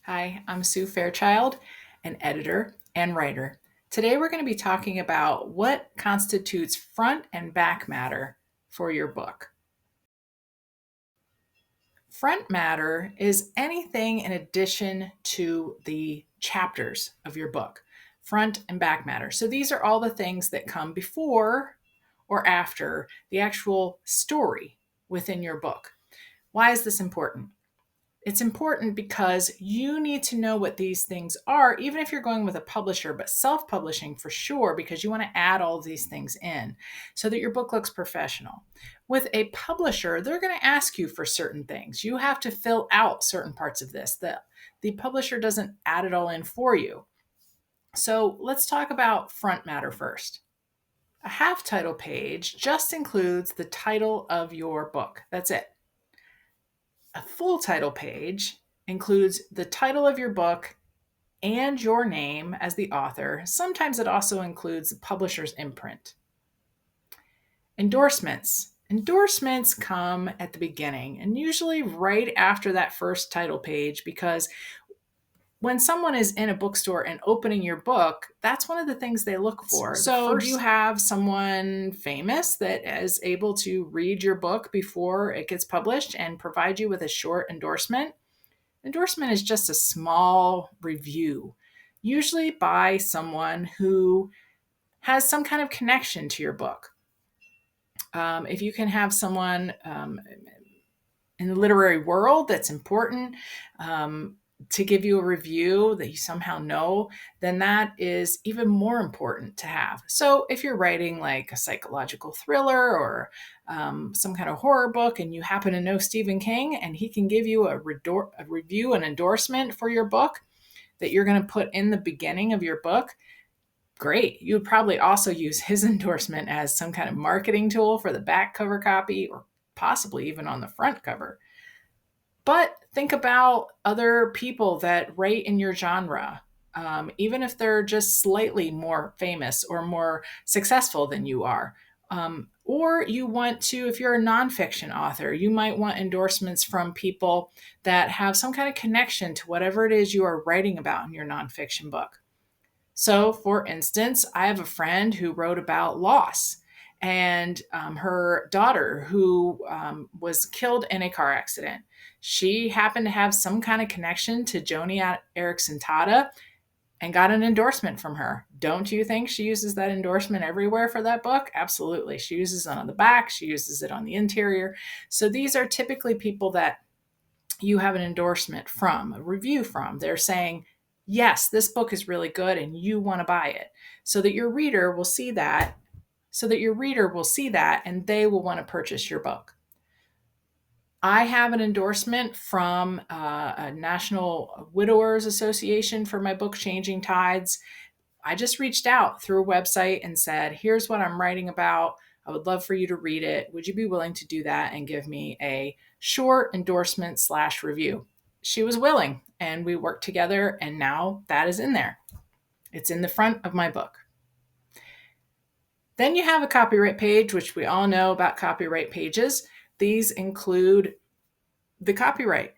Hi, I'm Sue Fairchild, an editor and writer. Today we're going to be talking about what constitutes front and back matter for your book. Front matter is anything in addition to the chapters of your book. Front and back matter. So these are all the things that come before or after the actual story within your book. Why is this important? It's important because you need to know what these things are, even if you're going with a publisher, but self publishing for sure, because you want to add all of these things in so that your book looks professional. With a publisher, they're going to ask you for certain things. You have to fill out certain parts of this. The publisher doesn't add it all in for you. So let's talk about front matter first. A half title page just includes the title of your book. That's it. A full title page includes the title of your book and your name as the author. Sometimes it also includes the publisher's imprint. Endorsements. Endorsements come at the beginning and usually right after that first title page, because when someone is in a bookstore and opening your book, that's one of the things they look for. So, do you have someone famous that is able to read your book before it gets published and provide you with a short endorsement? Endorsement is just a small review, usually by someone who has some kind of connection to your book. If you can have someone in the literary world that's important, to give you a review that you somehow know, then that is even more important to have. So if you're writing like a psychological thriller or some kind of horror book and you happen to know Stephen King and he can give you a review, an endorsement for your book that you're going to put in the beginning of your book, great. You would probably also use his endorsement as some kind of marketing tool for the back cover copy or possibly even on the front cover. But think about other people that write in your genre, even if they're just slightly more famous or more successful than you are. Or you want to, if you're a nonfiction author, you might want endorsements from people that have some kind of connection to whatever it is you are writing about in your nonfiction book. So, for instance, I have a friend who wrote about loss and her daughter who was killed in a car accident. She happened to have some kind of connection to Joni Eareckson Tada and got an endorsement from her. Don't you think she uses that endorsement everywhere for that book? Absolutely. She uses it on the back, she uses it on the interior. So these are typically people that you have an endorsement from, a review from. They're saying, yes, this book is really good and you want to buy it, so that your reader will see that, and they will want to purchase your book. I have an endorsement from a National Widowers Association for my book, Changing Tides. I just reached out through a website and said, here's what I'm writing about. I would love for you to read it. Would you be willing to do that and give me a short endorsement / review? She was willing, and we worked together, and now that is in there. It's in the front of my book. Then you have a copyright page, which we all know about copyright pages. These include the copyright.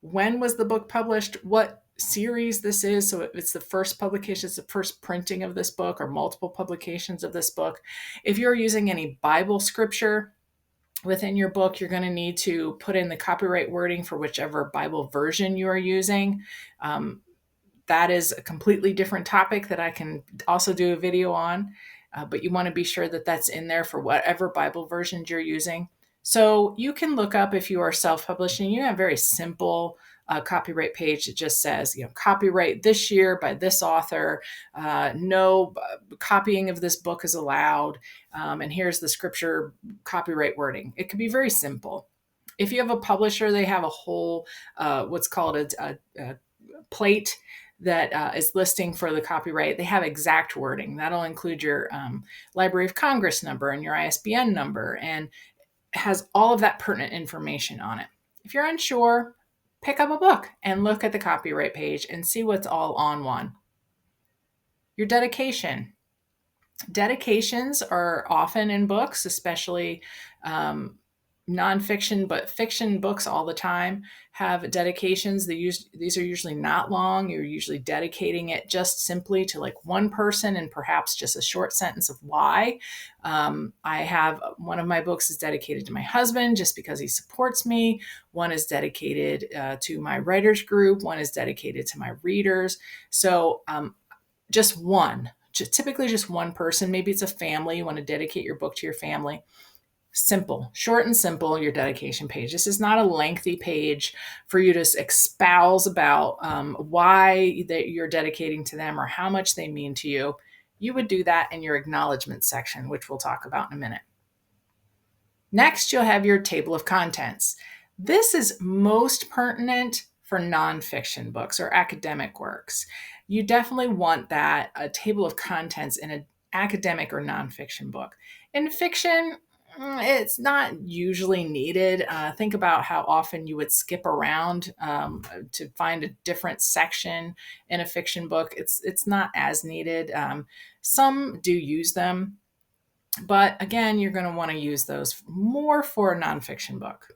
When was the book published? What series this is? So if it's the first publication, it's the first printing of this book, or multiple publications of this book. If you're using any Bible scripture within your book, you're going to need to put in the copyright wording for whichever Bible version you are using. That is a completely different topic that I can also do a video on, but you want to be sure that that's in there for whatever Bible versions you're using. So you can look up, if you are self-publishing, you have a very simple copyright page that just says, copyright this year by this author, no copying of this book is allowed, and here's the scripture copyright wording. It could be very simple. If you have a publisher, they have a whole what's called a plate that is listing for the copyright. They have exact wording. That'll include your Library of Congress number and your ISBN number, and has all of that pertinent information on it. If you're unsure, pick up a book and look at the copyright page and see what's all on one. Your dedication. Dedications are often in books, especially nonfiction, but fiction books all the time have dedications. These are usually not long. You're usually dedicating it just simply to like one person and perhaps just a short sentence of why. I have one of my books is dedicated to my husband just because he supports me. One is dedicated to my writers group. One is dedicated to my readers. So just one, typically just one person. Maybe it's a family. You want to dedicate your book to your family. Simple, short and simple, your dedication page. This is not a lengthy page for you to espouse about why that you're dedicating to them or how much they mean to you. You would do that in your acknowledgments section, which we'll talk about in a minute. Next, you'll have your table of contents. This is most pertinent for nonfiction books or academic works. You definitely want that, a table of contents in an academic or nonfiction book. In fiction, it's not usually needed. Think about how often you would skip around to find a different section in a fiction book. It's not as needed. Some do use them, but again, you're going to want to use those more for a nonfiction book.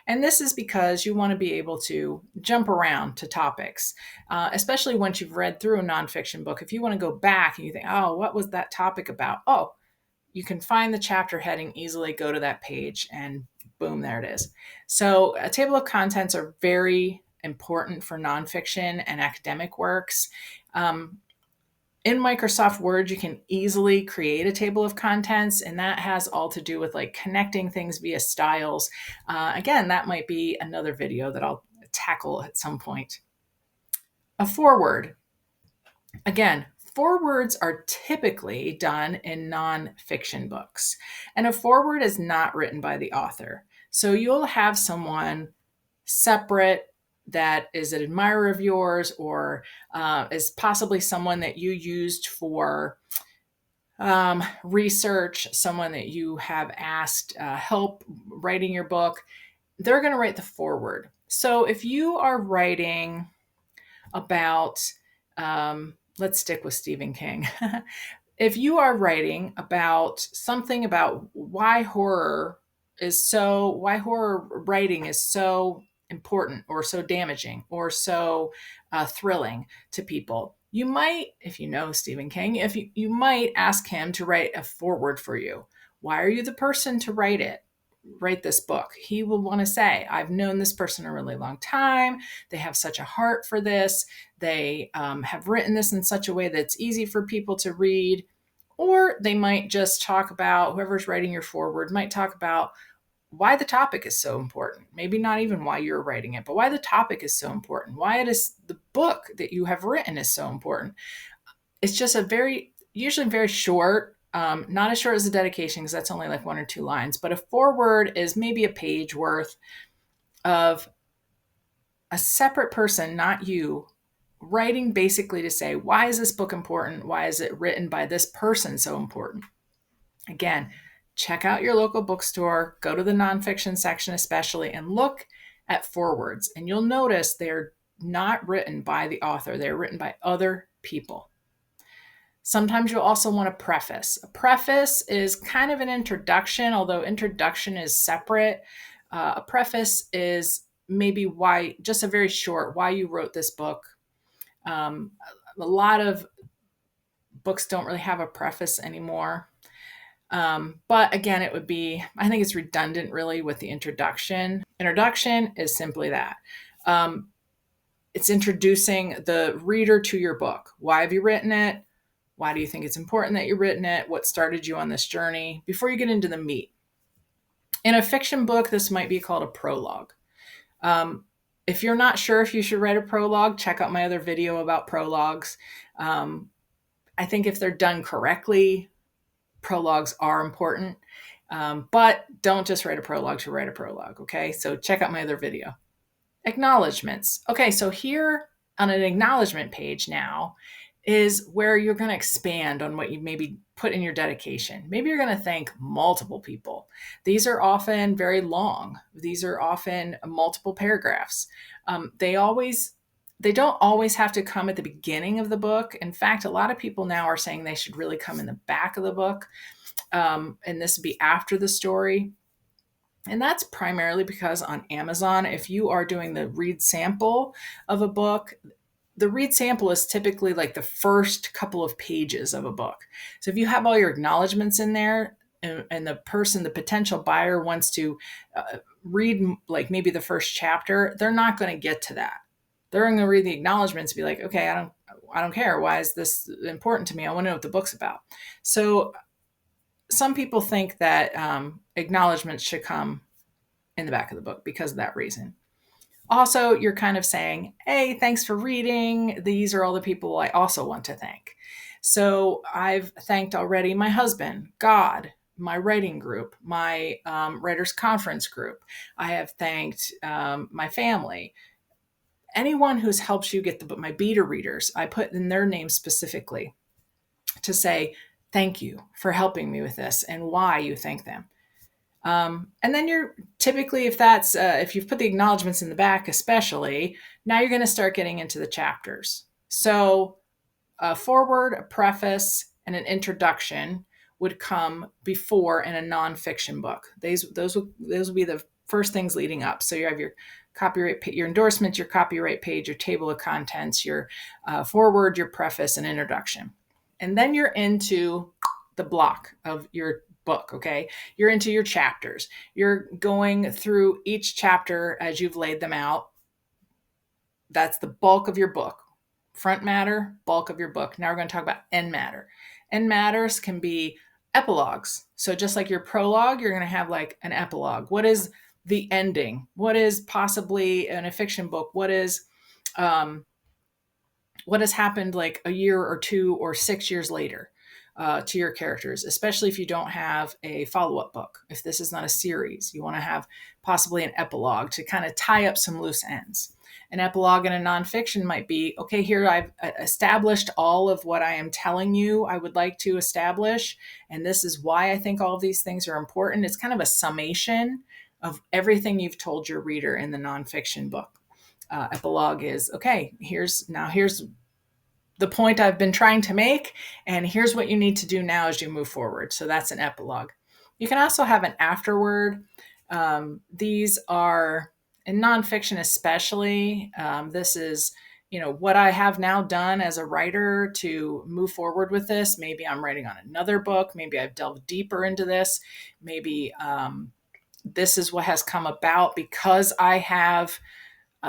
And this is because you want to be able to jump around to topics, especially once you've read through a nonfiction book. If you want to go back and you think, oh, what was that topic about? Oh, you can find the chapter heading easily, go to that page, and boom, there it is. So a table of contents are very important for nonfiction and academic works. In Microsoft Word, you can easily create a table of contents, and that has all to do with like connecting things via styles. Again, that might be another video that I'll tackle at some point. A foreword. Again, forewords are typically done in nonfiction books, and a foreword is not written by the author. So you'll have someone separate that is an admirer of yours or is possibly someone that you used for research, someone that you have asked help writing your book. They're going to write the foreword. So if you are writing about, let's stick with Stephen King. If you are writing about something about why horror writing is so important or so damaging or so thrilling to people, you might, if you know Stephen King, you might ask him to write a foreword for you. Why are you the person to write this book? He will want to say, I've known this person a really long time. They have such a heart for this. They have written this in such a way that's easy for people to read. Or they might just talk about, whoever's writing your foreword might talk about why the topic is so important. Maybe not even why you're writing it, but why the topic is so important. Why it is the book that you have written is so important. It's just usually very short, not as short as a dedication because that's only like 1 or 2 lines, but a foreword is maybe a page worth of a separate person, not you, writing basically to say, why is this book important? Why is it written by this person so important? Again, check out your local bookstore, go to the nonfiction section especially, and look at forewords. And you'll notice they're not written by the author. They're written by other people. Sometimes you'll also want a preface. A preface is kind of an introduction, although introduction is separate. A preface is maybe just a very short, why you wrote this book. A lot of books don't really have a preface anymore. But again, I think it's redundant really with the introduction. Introduction is simply that. It's introducing the reader to your book. Why have you written it? Why do you think it's important that you've written it? What started you on this journey? Before you get into the meat. In a fiction book, this might be called a prologue. If you're not sure if you should write a prologue, check out my other video about prologues. I think if they're done correctly, prologues are important, but don't just write a prologue to write a prologue, okay? So check out my other video. Acknowledgments. Okay, so here on an acknowledgement page now is where you're going to expand on what you maybe put in your dedication. Maybe you're going to thank multiple people. These are often very long. These are often multiple paragraphs. They don't always have to come at the beginning of the book. In fact, a lot of people now are saying they should really come in the back of the book. And this would be after the story. And that's primarily because on Amazon, if you are doing the read sample of a book, the read sample is typically like the first couple of pages of a book. So if you have all your acknowledgments in there, and the person, the potential buyer, wants to read like maybe the first chapter, they're not going to get to that. They're going to read the acknowledgments and be like, okay, I don't care. Why is this important to me? I want to know what the book's about. So some people think that acknowledgments should come in the back of the book because of that reason. Also, you're kind of saying, hey, thanks for reading. These are all the people I also want to thank. So I've thanked already my husband, God, my writing group, my writers conference group. I have thanked my family, anyone who's helped you get the book, my beta readers. I put in their names specifically to say, thank you for helping me with this and why you thank them. And then you're typically, if you've put the acknowledgments in the back, especially, now you're going to start getting into the chapters. So a foreword, a preface, and an introduction would come before in a nonfiction book. Those will be the first things leading up. So you have your copyright, your endorsement, your copyright page, your table of contents, your foreword, your preface, and introduction. And then you're into the block of your book, okay? You're into your chapters. You're going through each chapter as you've laid them out. That's the bulk of your book. Front matter, bulk of your book. Now we're going to talk about end matter. End matters can be epilogues. So just like your prologue, you're going to have like an epilogue. What is the ending? What is possibly in a fiction book? What has happened like a year or 2 or 6 years later to your characters, especially if you don't have a follow-up book. If this is not a series, you want to have possibly an epilogue to kind of tie up some loose ends. An epilogue in a nonfiction might be, okay, here I've established all of what I am telling you I would like to establish, and this is why I think all of these things are important. It's kind of a summation of everything you've told your reader in the nonfiction book. Epilogue is, okay, here's the point I've been trying to make, and here's what you need to do now as you move forward. So that's an epilogue. You can also have an afterword. These are, in nonfiction especially, this is, what I have now done as a writer to move forward with this. Maybe I'm writing on another book. Maybe I've delved deeper into this. Maybe this is what has come about because I have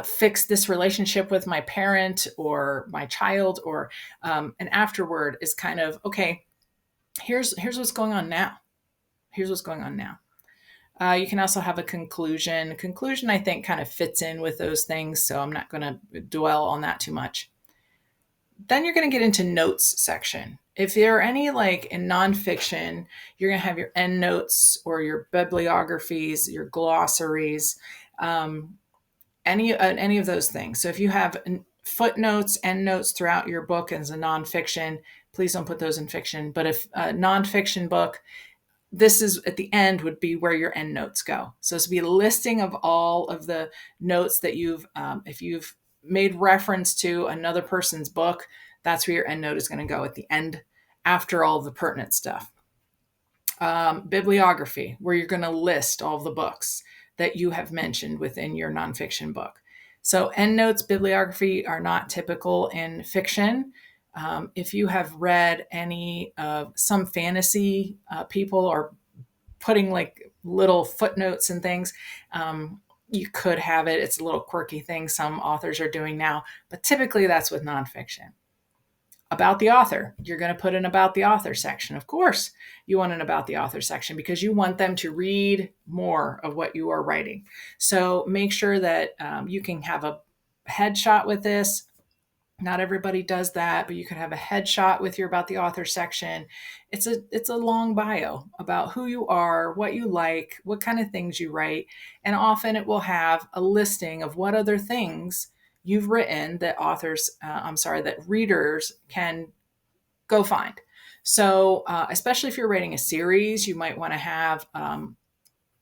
fixed this relationship with my parent or my child, or an afterword is kind of, okay, here's what's going on now. Here's what's going on now. You can also have a conclusion. Conclusion, I think, kind of fits in with those things, so I'm not going to dwell on that too much. Then you're going to get into notes section. If there are any, like in nonfiction, you're going to have your endnotes or your bibliographies, your glossaries, any of those things. So if you have footnotes, endnotes throughout your book as a nonfiction, please don't put those in fiction. But if a nonfiction book, this is at the end would be where your endnotes go. So this would be a listing of all of the notes that if you've made reference to another person's book, that's where your endnote is going to go at the end after all the pertinent stuff. Bibliography, where you're going to list all the books that you have mentioned within your nonfiction book. So endnotes, bibliography are not typical in fiction. If you have read any of some fantasy, people are putting like little footnotes and things. You could have it. It's a little quirky thing some authors are doing now, but typically that's with nonfiction. About the author, you're going to put an about the author section. Of course, you want an about the author section because you want them to read more of what you are writing. So make sure that you can have a headshot with this. Not everybody does that, but you can have a headshot with your about the author section. It's a long bio about who you are, what you like, what kind of things you write, and often it will have a listing of what other things you've written that that readers can go find. So especially if you're writing a series, you might want to have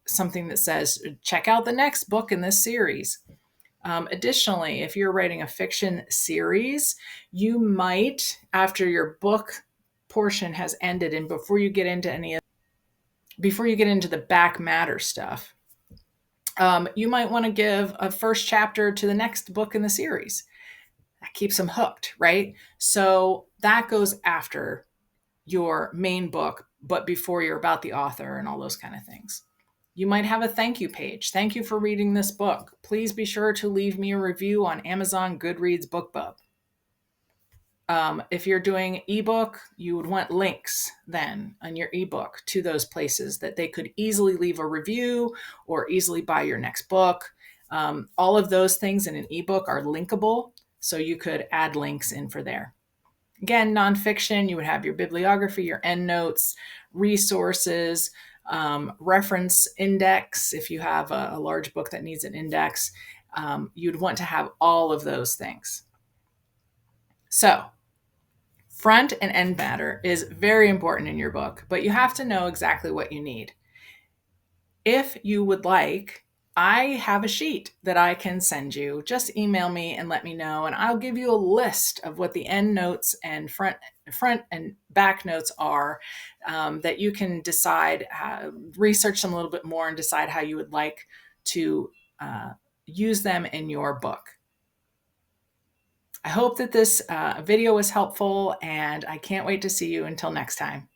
something that says, check out the next book in this series. Additionally, if you're writing a fiction series, you might, after your book portion has ended and before you get into the back matter stuff, You might want to give a first chapter to the next book in the series. That keeps them hooked, right? So that goes after your main book, but before you're about the author and all those kind of things. You might have a thank you page. Thank you for reading this book. Please be sure to leave me a review on Amazon Goodreads BookBub. If you're doing ebook, you would want links then on your ebook to those places that they could easily leave a review or easily buy your next book. All of those things in an ebook are linkable, so you could add links in for there. Again, nonfiction, you would have your bibliography, your endnotes, resources, reference index. If you have a large book that needs an index, you'd want to have all of those things. So, front and end matter is very important in your book, but you have to know exactly what you need. If you would like, I have a sheet that I can send you. Just email me and let me know, and I'll give you a list of what the end notes and front and back notes are, that you can decide, research them a little bit more and decide how you would like to use them in your book. I hope that this video was helpful, and I can't wait to see you until next time.